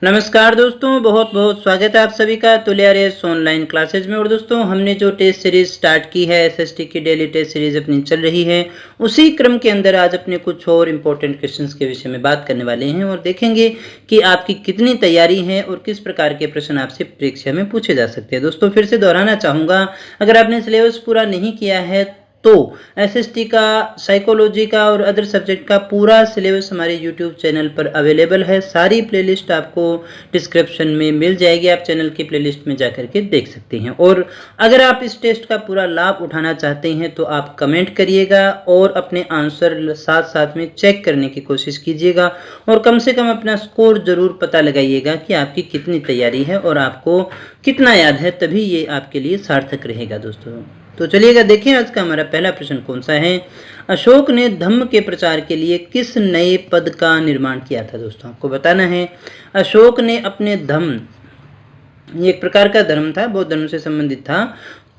नमस्कार दोस्तों, बहुत बहुत स्वागत है आप सभी का तुलियारेस ऑनलाइन क्लासेज में। और दोस्तों, हमने जो टेस्ट सीरीज स्टार्ट की है, एसएसटी की डेली टेस्ट सीरीज अपनी चल रही है, उसी क्रम के अंदर आज अपने कुछ और इम्पोर्टेंट क्वेश्चंस के विषय में बात करने वाले हैं और देखेंगे कि आपकी कितनी तैयारी है और किस प्रकार के प्रश्न आपसे परीक्षा में पूछे जा सकते हैं। दोस्तों, फिर से दोहराना चाहूँगा, अगर आपने सिलेबस पूरा नहीं किया है तो एसएसटी का, साइकोलॉजी का और अदर सब्जेक्ट का पूरा सिलेबस हमारे यूट्यूब चैनल पर अवेलेबल है। सारी प्लेलिस्ट आपको डिस्क्रिप्शन में मिल जाएगी, आप चैनल की प्लेलिस्ट में जाकर के देख सकते हैं। और अगर आप इस टेस्ट का पूरा लाभ उठाना चाहते हैं तो आप कमेंट करिएगा और अपने आंसर साथ साथ में चेक करने की कोशिश कीजिएगा और कम से कम अपना स्कोर जरूर पता लगाइएगा कि आपकी कितनी तैयारी है और आपको कितना याद है, तभी ये आपके लिए सार्थक रहेगा। दोस्तों, तो चलिएगा देखें आज का हमारा पहला प्रश्न कौन सा है। अशोक ने धम्म के प्रचार के लिए किस नए पद का निर्माण किया था। दोस्तों, आपको बताना है, अशोक ने अपने धम्म, ये एक प्रकार का धर्म था, बौद्ध धर्म से संबंधित था,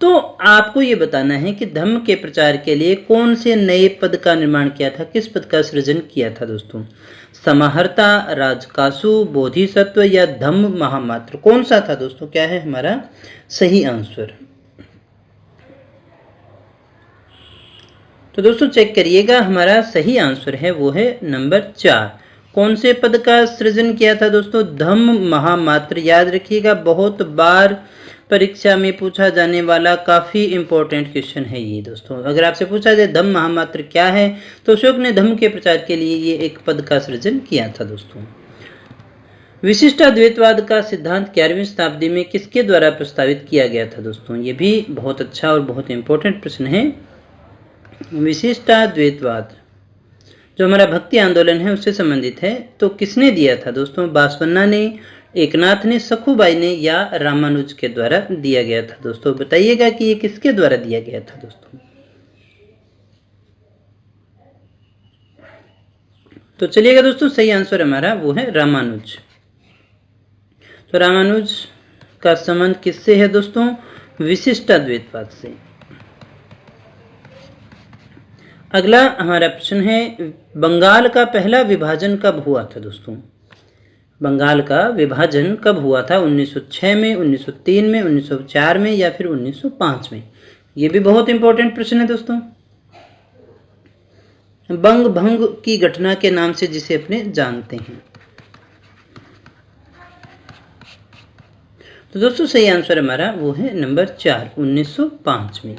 तो आपको ये बताना है कि धम्म के प्रचार के लिए कौन से नए पद का निर्माण किया था, किस पद का सृजन किया था। दोस्तों, समाहर्ता, राजकासु, बोधिसत्व या धम्म महामात्र, कौन सा था। दोस्तों, क्या है हमारा सही आंसर। तो दोस्तों चेक करिएगा, हमारा सही आंसर है वो है नंबर 4। कौन से पद का सृजन किया था। दोस्तों, धम्म महामात्र। याद रखिएगा, बहुत बार परीक्षा में पूछा जाने वाला काफी इंपॉर्टेंट क्वेश्चन है ये। दोस्तों, अगर आपसे पूछा जाए धम्म महामात्र क्या है, तो अशोक ने धम्म के प्रचार के लिए ये एक पद का सृजन किया था। दोस्तों, विशिष्टाद्वैतवाद का सिद्धांत 11वीं शताब्दी में किसके द्वारा प्रस्तावित किया गया था। दोस्तों, ये भी बहुत अच्छा और बहुत इंपॉर्टेंट प्रश्न है। विशिष्टाद्वैतवाद जो हमारा भक्ति आंदोलन है उससे संबंधित है, तो किसने दिया था। दोस्तों, बासवन्ना ने, एकनाथ ने, सखुबाई ने या रामानुज के द्वारा दिया गया था। दोस्तों, बताइएगा कि ये किसके द्वारा दिया गया था। दोस्तों, तो चलिएगा दोस्तों, सही आंसर हमारा वो है रामानुज। तो रामानुज का संबंध किससे है। दोस्तों, विशिष्टाद्वैतवाद से। अगला हमारा प्रश्न है, बंगाल का पहला विभाजन कब हुआ था। दोस्तों, बंगाल का विभाजन कब हुआ था। 1906 में, 1903 में, 1904 में या फिर 1905 में। ये भी बहुत इंपॉर्टेंट प्रश्न है। दोस्तों, बंग भंग की घटना के नाम से जिसे अपने जानते हैं। तो दोस्तों, सही आंसर हमारा वो है नंबर 4, 1905 में।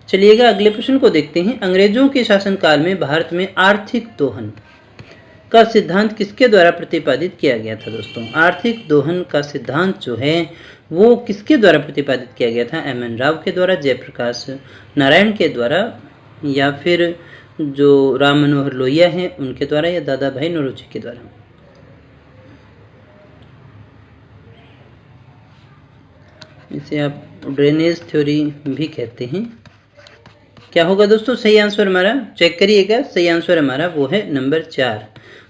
चलिएगा अगले प्रश्न को देखते हैं। अंग्रेजों के शासनकाल में भारत में आर्थिक दोहन का सिद्धांत किसके द्वारा प्रतिपादित किया गया था। दोस्तों, आर्थिक दोहन का सिद्धांत जो है वो किसके द्वारा प्रतिपादित किया गया था। एम.एन. राव के द्वारा, जयप्रकाश नारायण के द्वारा या फिर जो राम मनोहर लोहिया हैं उनके द्वारा या दादा भाई नौरोजी के द्वारा। इसे आप ड्रेनेज थ्योरी भी कहते हैं। क्या होगा दोस्तों सही आंसर हमारा, चेक करिएगा, सही आंसर हमारा वो है नंबर 4,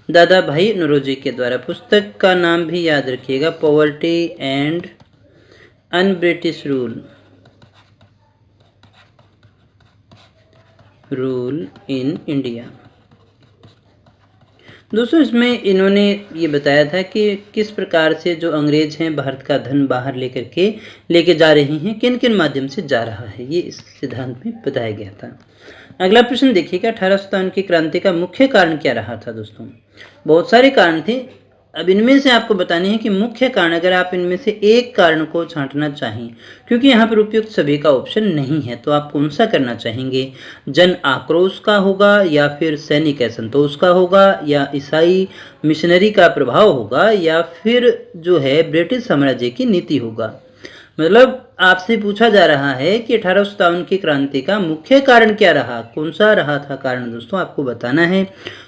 दादा भाई नौरोजी के द्वारा। पुस्तक का नाम भी याद रखिएगा, poverty and un-British rule in India. दोस्तों, इसमें इन्होंने ये बताया था कि किस प्रकार से जो अंग्रेज हैं भारत का धन बाहर लेके जा रहे हैं, किन किन माध्यम से जा रहा है, ये इस सिद्धांत में बताया गया था। अगला प्रश्न देखिएगा, 1857 की क्रांति का मुख्य कारण क्या रहा था। दोस्तों, बहुत सारे कारण थे, अब इनमें से आपको बताने हैं कि मुख्य कारण, अगर आप इनमें से एक कारण को छांटना चाहें, क्योंकि यहाँ पर उपयुक्त सभी का ऑप्शन नहीं है, तो आप कौन सा करना चाहेंगे। जन आक्रोश का होगा या फिर सैनिक असंतोष का होगा या ईसाई मिशनरी का प्रभाव होगा या फिर जो है ब्रिटिश साम्राज्य की नीति होगा। मतलब आपसे पूछा जा रहा है कि 1857 की क्रांति का मुख्य कारण क्या रहा, कौन सा रहा था कारण। दोस्तों, आपको बताना है,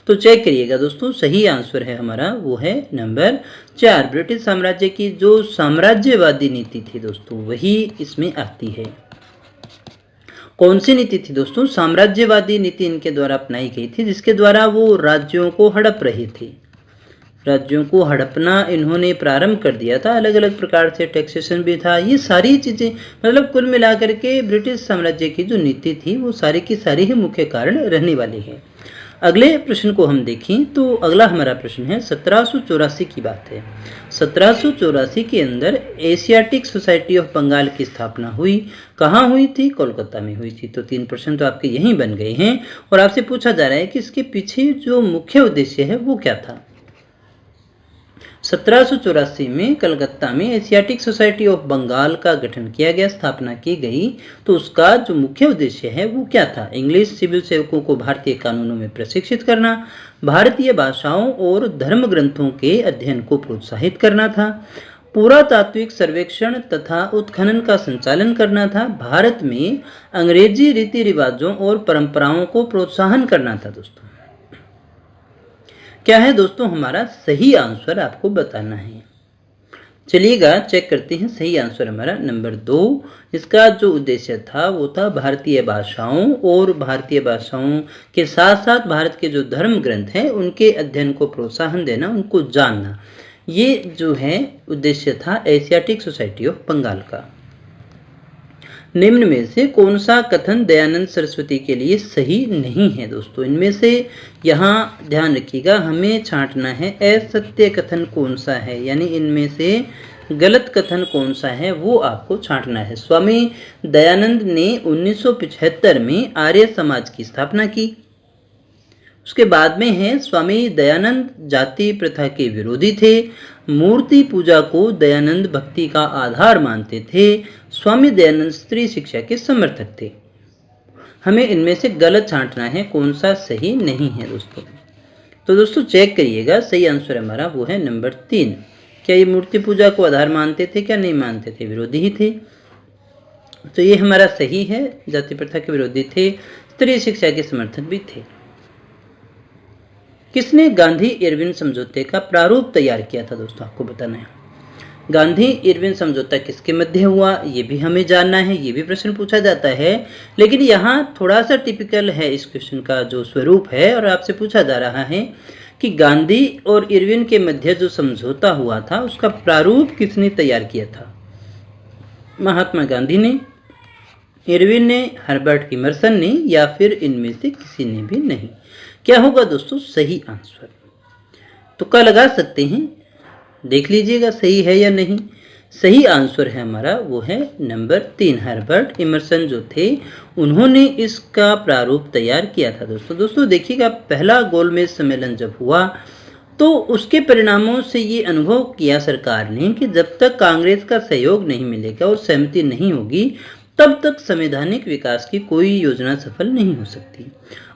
तो चेक करिएगा। दोस्तों, सही आंसर है हमारा वो है नंबर 4, ब्रिटिश साम्राज्य की जो साम्राज्यवादी नीति थी दोस्तों वही इसमें आती है। कौन सी नीति थी दोस्तों, साम्राज्यवादी नीति इनके द्वारा अपनाई गई थी, जिसके द्वारा वो राज्यों को हड़प रहे थे। राज्यों को हड़पना इन्होंने प्रारंभ कर दिया था, अलग अलग प्रकार से टैक्सेशन भी था, ये सारी चीजें, मतलब कुल मिलाकर के ब्रिटिश साम्राज्य की जो नीति थी वो सारी की सारी ही मुख्य कारण रहने वाली है। अगले प्रश्न को हम देखें तो अगला हमारा प्रश्न है 1784 की बात है। 1784 के अंदर एशियाटिक सोसाइटी ऑफ बंगाल की स्थापना हुई। कहाँ हुई थी? कोलकाता में हुई थी। तो 3 प्रश्न तो आपके यहीं बन गए हैं और आपसे पूछा जा रहा है कि इसके पीछे जो मुख्य उद्देश्य है वो क्या था। 1784 में कलकत्ता में एशियाटिक सोसाइटी ऑफ बंगाल का गठन किया गया, स्थापना की गई। तो उसका जो मुख्य उद्देश्य है वो क्या था? इंग्लिश सिविल सेवकों को भारतीय कानूनों में प्रशिक्षित करना, भारतीय भाषाओं और धर्म ग्रंथों के अध्ययन को प्रोत्साहित करना था, पुरातात्विक सर्वेक्षण तथा उत्खनन का संचालन करना था, भारत में अंग्रेजी रीति रिवाजों और परंपराओं को प्रोत्साहन करना था। दोस्तों क्या है दोस्तों हमारा सही आंसर? आपको बताना है। चलिएगा चेक करते हैं। सही आंसर हमारा नंबर 2। इसका जो उद्देश्य था वो था भारतीय भाषाओं और भारतीय भाषाओं के साथ साथ भारत के जो धर्म ग्रंथ हैं उनके अध्ययन को प्रोत्साहन देना, उनको जानना। ये जो है उद्देश्य था एशियाटिक सोसाइटी ऑफ बंगाल का। निम्न में से कौन सा कथन दयानंद सरस्वती के लिए सही नहीं है? दोस्तों इनमें से यहाँ ध्यान रखिएगा, हमें छांटना है असत्य कथन कौन सा है, यानी इनमें से गलत कथन कौन सा है वो आपको छांटना है। स्वामी दयानंद ने 1975 में आर्य समाज की स्थापना की। उसके बाद में है स्वामी दयानंद जाति प्रथा के विरोधी थे, मूर्ति पूजा को दयानंद भक्ति का आधार मानते थे, स्वामी दयानंद स्त्री शिक्षा के समर्थक थे। हमें इनमें से गलत छांटना है, कौन सा सही नहीं है दोस्तों। तो दोस्तों चेक करिएगा, सही आंसर हमारा वो है नंबर 3। क्या ये मूर्ति पूजा को आधार मानते थे? क्या नहीं मानते थे? विरोधी ही थे। तो ये हमारा सही है, जाति प्रथा के विरोधी थे, स्त्री शिक्षा के समर्थक भी थे। किसने गांधी इरविन समझौते का प्रारूप तैयार किया था? दोस्तों आपको बताना है। गांधी इरविन समझौता किसके मध्य हुआ ये भी हमें जानना है, ये भी प्रश्न पूछा जाता है। लेकिन यहाँ थोड़ा सा टिपिकल है इस क्वेश्चन का जो स्वरूप है, और आपसे पूछा जा रहा है कि गांधी और इरविन के मध्य जो समझौता हुआ था उसका प्रारूप किसने तैयार किया था? महात्मा गांधी ने, इरविन ने, हर्बर्ट इमर्सन ने, या फिर इनमें से किसी ने भी नहीं। क्या होगा दोस्तों सही आंसर? तुक्का लगा सकते हैं, देख लीजिएगा सही है या नहीं। सही आंसर है हमारा वो है नंबर 3। हर्बर्ट इमर्सन जो थे उन्होंने इसका प्रारूप तैयार किया था। दोस्तों देखिएगा, पहला गोलमेज सम्मेलन जब हुआ तो उसके परिणामों से ये अनुभव किया सरकार ने कि जब तक कांग्रेस का सहयोग नहीं मिलेगा और सहमति नहीं होगी तब तक संवैधानिक विकास की कोई योजना सफल नहीं हो सकती।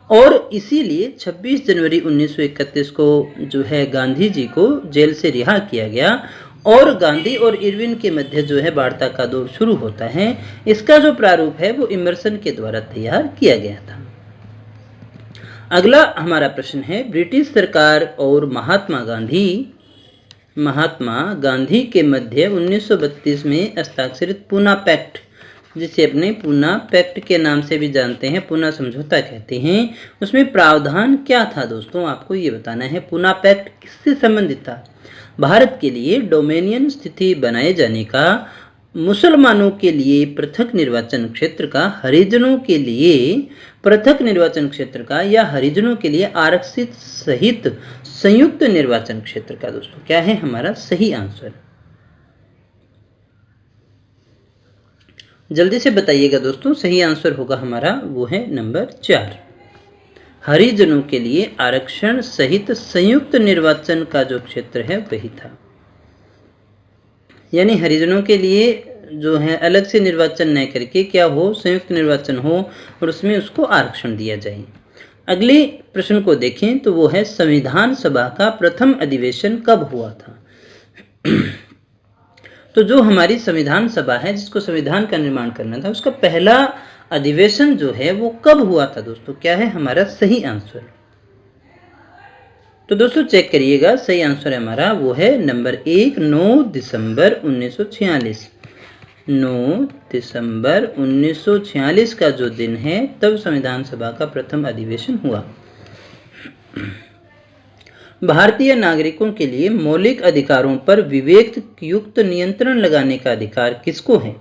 और इसीलिए 26 जनवरी 1931 को जो है गांधी जी को जेल से रिहा किया गया और गांधी और इरविन के मध्य जो है वार्ता का दौर शुरू होता है। इसका जो प्रारूप है वो इमर्सन के द्वारा तैयार किया गया था। अगला हमारा प्रश्न है, ब्रिटिश सरकार और महात्मा गांधी के मध्य 1932 में हस्ताक्षरित पूना पैक्ट, जिसे अपने पूना पैक्ट के नाम से भी जानते हैं, पूना समझौता कहते हैं, उसमें प्रावधान क्या था? दोस्तों आपको ये बताना है। पूना पैक्ट किससे संबंधित था? भारत के लिए डोमेनियन स्थिति बनाए जाने का, मुसलमानों के लिए पृथक निर्वाचन क्षेत्र का, हरिजनों के लिए पृथक निर्वाचन क्षेत्र का, या हरिजनों के लिए आरक्षित सहित संयुक्त निर्वाचन क्षेत्र का। दोस्तों क्या है हमारा सही आंसर? जल्दी से बताइएगा दोस्तों। सही आंसर होगा हमारा वो है नंबर 4। हरिजनों के लिए आरक्षण सहित संयुक्त निर्वाचन का जो क्षेत्र है वही था। यानी हरिजनों के लिए जो है अलग से निर्वाचन न करके क्या हो, संयुक्त निर्वाचन हो और उसमें उसको आरक्षण दिया जाए। अगले प्रश्न को देखें तो वो है, संविधान सभा का प्रथम अधिवेशन कब हुआ था? तो जो हमारी संविधान सभा है जिसको संविधान का निर्माण करना था, उसका पहला अधिवेशन जो है वो कब हुआ था? दोस्तों क्या है हमारा सही आंसर? तो दोस्तों चेक करिएगा, सही आंसर हमारा वो है नंबर 1, 9 दिसंबर 1946। 9 दिसंबर 1946 का जो दिन है तब संविधान सभा का प्रथम अधिवेशन हुआ। भारतीय नागरिकों के लिए मौलिक अधिकारों पर विवेक युक्त नियंत्रण लगाने का अधिकार किसको है?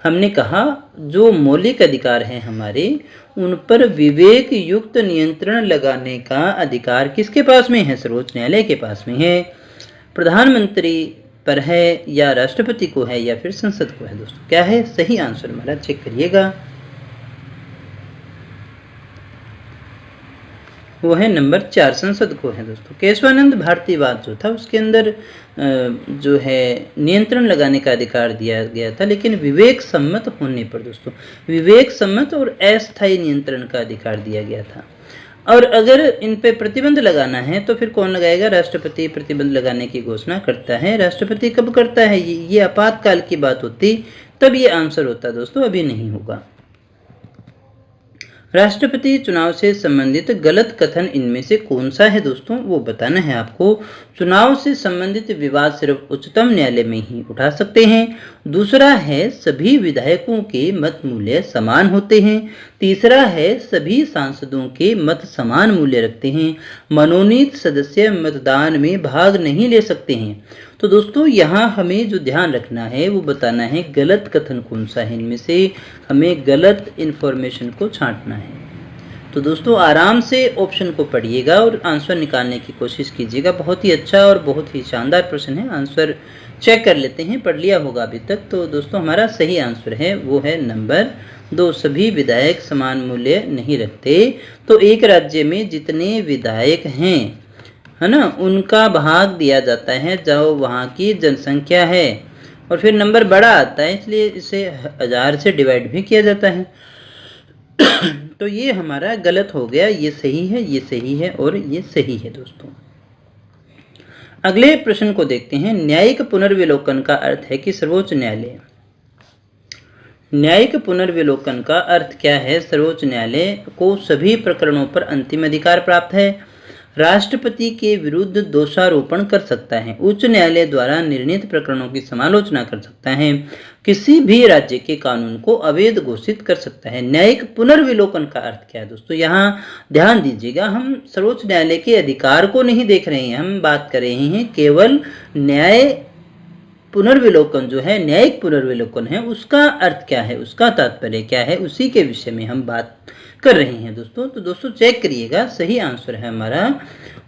हमने कहा जो मौलिक अधिकार हैं हमारे, उन पर विवेक युक्त नियंत्रण लगाने का अधिकार किसके पास में है? सर्वोच्च न्यायालय के पास में है। प्रधानमंत्री पर है या राष्ट्रपति को है या फिर संसद को है? दोस्तों क्या है सही आंसर हमारा? चेक करिएगा। वो है नंबर 4, संसद को है दोस्तों। केशवानंद भारतीवाद जो था उसके अंदर जो है नियंत्रण लगाने का अधिकार दिया गया था, लेकिन विवेक सम्मत होने पर दोस्तों, विवेक सम्मत और अस्थायी नियंत्रण का अधिकार दिया गया था। और अगर इन पे प्रतिबंध लगाना है तो फिर कौन लगाएगा? राष्ट्रपति प्रतिबंध लगाने की घोषणा करता है। राष्ट्रपति कब करता है? ये आपातकाल की बात होती तब ये आंसर होता दोस्तों, अभी नहीं होगा। राष्ट्रपति चुनाव से संबंधित गलत कथन इनमें से कौन सा है दोस्तों? वो बताना है आपको। चुनाव से संबंधित विवाद सिर्फ उच्चतम न्यायालय में ही उठा सकते हैं। दूसरा है सभी विधायकों के मत मूल्य समान होते हैं। तीसरा है सभी सांसदों के मत समान मूल्य रखते हैं। मनोनीत सदस्य मतदान में भाग नहीं ले सकते हैं। तो दोस्तों यहाँ हमें जो ध्यान रखना है वो बताना है गलत कथन कौन सा है। इनमें से हमें गलत इन्फॉर्मेशन को छांटना है। तो दोस्तों आराम से ऑप्शन को पढ़िएगा और आंसर निकालने की कोशिश कीजिएगा। बहुत ही अच्छा और बहुत ही शानदार प्रश्न है। आंसर चेक कर लेते हैं, पढ़ लिया होगा अभी तक। तो दोस्तों हमारा सही आंसर है वो है नंबर 2, सभी विधायक समान मूल्य नहीं रखते। तो एक राज्य में जितने विधायक हैं, है ना, उनका भाग दिया जाता है जो वहाँ की जनसंख्या है, और फिर नंबर बड़ा आता है इसलिए इसे 1000 से डिवाइड भी किया जाता है। तो ये हमारा गलत हो गया, ये सही है, ये सही है और ये सही है दोस्तों। अगले प्रश्न को देखते हैं। न्यायिक पुनर्विलोकन का अर्थ है कि सर्वोच्च न्यायालय। न्यायिक पुनर्विलोकन का अर्थ क्या है? सर्वोच्च न्यायालय को सभी प्रकरणों पर अंतिम अधिकार प्राप्त है। राष्ट्रपति के विरुद्ध दोषारोपण कर सकता है। उच्च न्यायालय द्वारा निर्णीत प्रकरणों की समालोचना कर सकता है। किसी भी राज्य के कानून को अवैध घोषित कर सकता है। न्यायिक पुनर्विलोकन का अर्थ क्या है दोस्तों? यहाँ ध्यान दीजिएगा, हम सर्वोच्च न्यायालय के अधिकार को नहीं देख रहे हैं, हम बात कर रहे हैं केवल न्याय पुनर्विलोकन जो है, न्यायिक पुनर्विलोकन है, उसका अर्थ क्या है, उसका तात्पर्य क्या है, उसी के विषय में हम बात कर रहे हैं दोस्तों। तो दोस्तों चेक करिएगा, सही आंसर है हमारा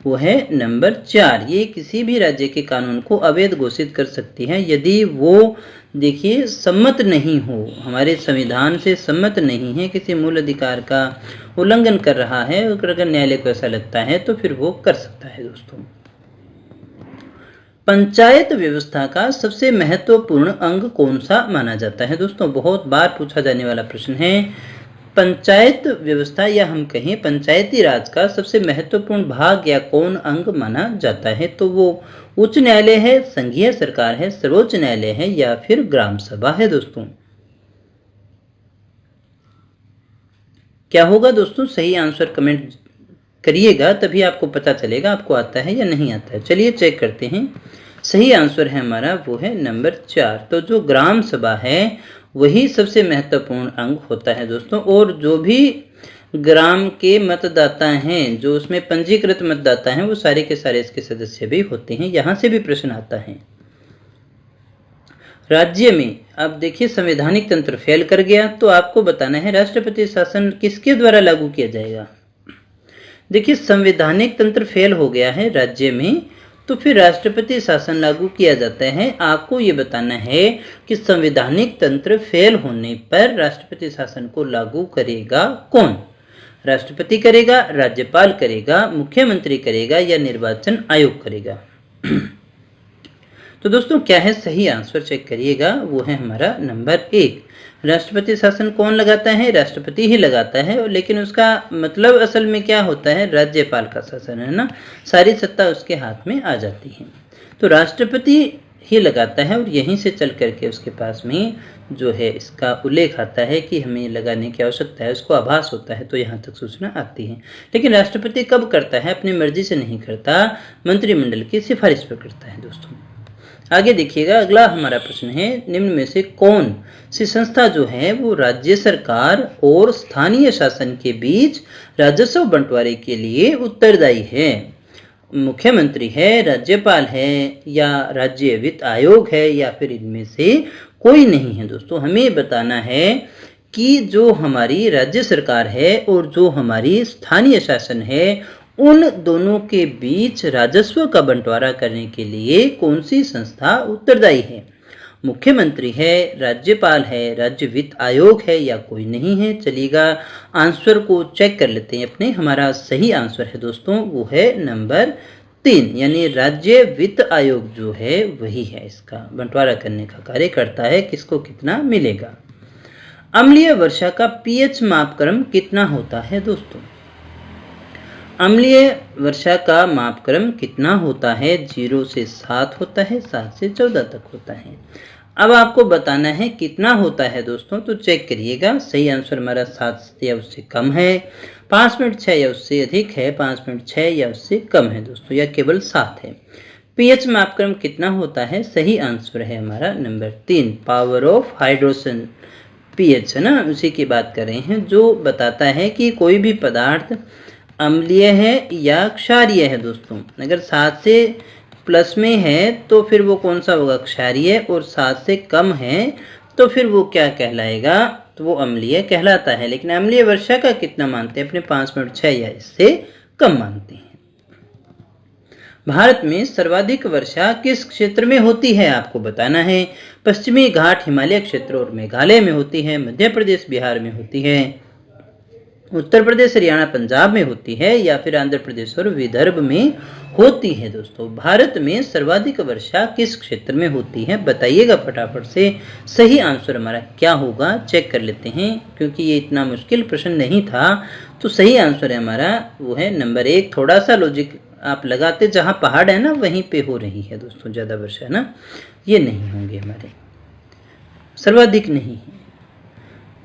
वो है नंबर 4। ये किसी भी राज्य के कानून को अवैध घोषित कर सकती है यदि वो देखिए सम्मत नहीं हो, हमारे संविधान से सम्मत नहीं है, किसी मूल अधिकार का उल्लंघन कर रहा है, अगर न्यायालय को ऐसा लगता है तो फिर वो कर सकता है दोस्तों। पंचायत व्यवस्था का सबसे महत्वपूर्ण अंग कौन सा माना जाता है दोस्तों? बहुत बार पूछा जाने वाला प्रश्न है। पंचायत व्यवस्था या हम कहें पंचायती राज का सबसे महत्वपूर्ण भाग या कौन अंग माना जाता है? तो वो उच्च न्यायालय है, संघीय सरकार है, सर्वोच्च न्यायालय है या फिर ग्राम सभा है दोस्तों। क्या होगा दोस्तों? सही आंसर कमेंट करिएगा, तभी आपको पता चलेगा आपको आता है या नहीं आता है। चलिए चेक करते हैं। सही आंसर है हमारा वो है नंबर 4। तो जो ग्राम सभा है वही सबसे महत्वपूर्ण अंग होता है दोस्तों। और जो भी ग्राम के मतदाता हैं, जो उसमें पंजीकृत मतदाता हैं, वो सारे के सारे इसके सदस्य भी होते हैं। यहाँ से भी प्रश्न आता है। राज्य में अब देखिए संवैधानिक तंत्र फेल कर गया, तो आपको बताना है राष्ट्रपति शासन किसके द्वारा लागू किया जाएगा। देखिए संवैधानिक तंत्र फेल हो गया है राज्य में, तो फिर राष्ट्रपति शासन लागू किया जाता है। आपको ये बताना है कि संवैधानिक तंत्र फेल होने पर राष्ट्रपति शासन को लागू करेगा कौन? राष्ट्रपति करेगा, राज्यपाल करेगा, मुख्यमंत्री करेगा या निर्वाचन आयोग करेगा? तो दोस्तों क्या है सही आंसर? चेक करिएगा, वो है हमारा नंबर 1। राष्ट्रपति शासन कौन लगाता है? राष्ट्रपति ही लगाता है, लेकिन उसका मतलब असल में क्या होता है? राज्यपाल का शासन है ना, सारी सत्ता उसके हाथ में आ जाती है। तो राष्ट्रपति ही लगाता है और यहीं से चल करके उसके पास में जो है इसका उल्लेख आता है कि हमें लगाने की आवश्यकता है, उसको आभास होता है, तो यहाँ तक सूचना आती है। लेकिन राष्ट्रपति कब करता है? अपनी मर्जी से नहीं करता, मंत्रिमंडल की सिफारिश पर करता है दोस्तों। आगे देखिएगा, अगला हमारा प्रश्न है, निम्न में से कौन सी संस्था जो है वो राज्य सरकार और स्थानीय शासन के बीच राजस्व बंटवारे के लिए उत्तरदायी है? मुख्यमंत्री है, राज्यपाल है या राज्य वित्त आयोग है या फिर इनमें से कोई नहीं है। दोस्तों हमें बताना है कि जो हमारी राज्य सरकार है और जो हमारी स्थानीय शासन है उन दोनों के बीच राजस्व का बंटवारा करने के लिए कौन सी संस्था उत्तरदायी है। मुख्यमंत्री है, राज्यपाल है, राज्य वित्त आयोग है या कोई नहीं है। चलिएगा आंसर को चेक कर लेते हैं अपने। हमारा सही आंसर है दोस्तों वो है नंबर 3, यानी राज्य वित्त आयोग जो है वही है, इसका बंटवारा करने का कार्य करता है, किसको कितना मिलेगा। अम्लीय वर्षा का पीएच मापक्रम कितना होता है दोस्तों। अम्लीय वर्षा का मापक्रम कितना होता है, 0 से 7 होता है, 7 से 14 तक होता है। अब आपको बताना है कितना होता है दोस्तों, तो चेक करिएगा। सही आंसर हमारा 7 या उससे कम है, 5.6 या उससे अधिक है, 5.6 या उससे कम है दोस्तों, या केवल 7 है। पीएच मापक्रम कितना होता है, सही आंसर है हमारा number 3, power of hydrogen pH है ना, उसी की बात कर रहे हैं, जो बताता है कि कोई भी पदार्थ अम्लीय है या क्षारीय है दोस्तों। अगर 7 से प्लस में है तो फिर वो कौन सा होगा, क्षारीय, और 7 से कम है तो फिर वो क्या कहलाएगा, तो वो अम्लीय कहलाता है। लेकिन अम्लीय वर्षा का कितना मानते हैं अपने, 5.6 या इससे कम मानते हैं। भारत में सर्वाधिक वर्षा किस क्षेत्र में होती है, आपको बताना है। पश्चिमी घाट हिमालय क्षेत्र और मेघालय में होती है, मध्य प्रदेश बिहार में होती है, उत्तर प्रदेश हरियाणा पंजाब में होती है, या फिर आंध्र प्रदेश और विदर्भ में होती है। दोस्तों भारत में सर्वाधिक वर्षा किस क्षेत्र में होती है, बताइएगा फटाफट से। सही आंसर हमारा क्या होगा चेक कर लेते हैं, क्योंकि ये इतना मुश्किल प्रश्न नहीं था। तो सही आंसर है हमारा वो है नंबर 1। थोड़ा सा लॉजिक आप लगाते, जहाँ पहाड़ है ना वहीं पे हो रही है दोस्तों ज़्यादा वर्षा है ना, ये नहीं होंगे हमारे, सर्वाधिक नहीं है।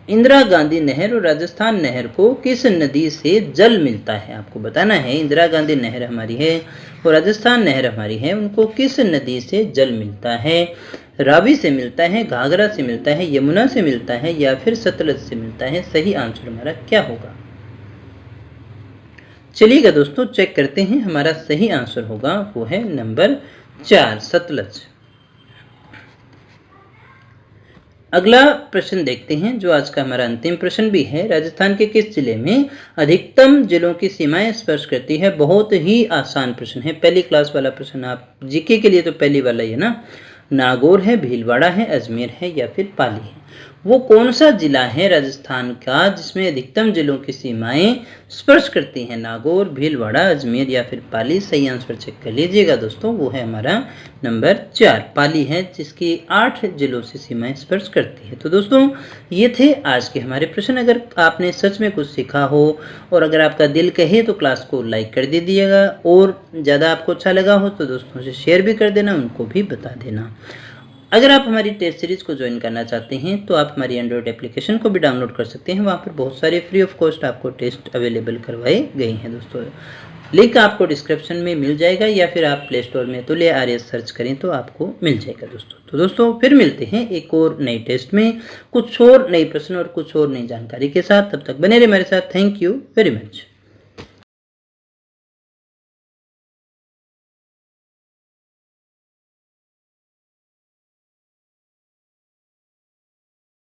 इंदिरा गांधी नहर और राजस्थान नहर को किस नदी से जल मिलता है, आपको बताना है। इंदिरा गांधी नहर हमारी है और राजस्थान नहर हमारी है, उनको किस नदी से जल मिलता है। रावी से मिलता है, घाघरा से मिलता है, यमुना से मिलता है या फिर सतलज से मिलता है। सही आंसर हमारा क्या होगा, चलिएगा दोस्तों चेक करते हैं। हमारा सही आंसर होगा वो है नंबर 4, सतलज। अगला प्रश्न देखते हैं, जो आज का हमारा अंतिम प्रश्न भी है। राजस्थान के किस जिले में अधिकतम जिलों की सीमाएं स्पर्श करती है। बहुत ही आसान प्रश्न है, पहली क्लास वाला प्रश्न, आप जीके के लिए तो पहली वाला ही है ना। नागौर है, भीलवाड़ा है, अजमेर है या फिर पाली है। वो कौन सा जिला है राजस्थान का जिसमें अधिकतम जिलों की सीमाएं स्पर्श करती हैं, नागौर, भीलवाड़ा, अजमेर या फिर पाली। सही आंसर चेक कर लीजिएगा दोस्तों, वो है हमारा नंबर 4, पाली है, जिसकी 8 जिलों से सीमाएं स्पर्श करती है। तो दोस्तों ये थे आज के हमारे प्रश्न। अगर आपने सच में कुछ सीखा हो और अगर आपका दिल कहे तो क्लास को लाइक कर दीजिएगा, और ज़्यादा आपको अच्छा लगा हो तो दोस्तों से शेयर भी कर देना, उनको भी बता देना। अगर आप हमारी टेस्ट सीरीज को ज्वाइन करना चाहते हैं तो आप हमारी एंड्रॉयड एप्लीकेशन को भी डाउनलोड कर सकते हैं, वहाँ पर बहुत सारे फ्री ऑफ कॉस्ट आपको टेस्ट अवेलेबल करवाए गए हैं दोस्तों। लिंक आपको डिस्क्रिप्शन में मिल जाएगा या फिर आप प्ले स्टोर में तुल्या आर्यस सर्च करें तो आपको मिल जाएगा दोस्तों। तो दोस्तों फिर मिलते हैं एक और नई टेस्ट में, कुछ और नए प्रश्न और कुछ और नई जानकारी के साथ। तब तक बने रहे मेरे साथ। Thank you very much.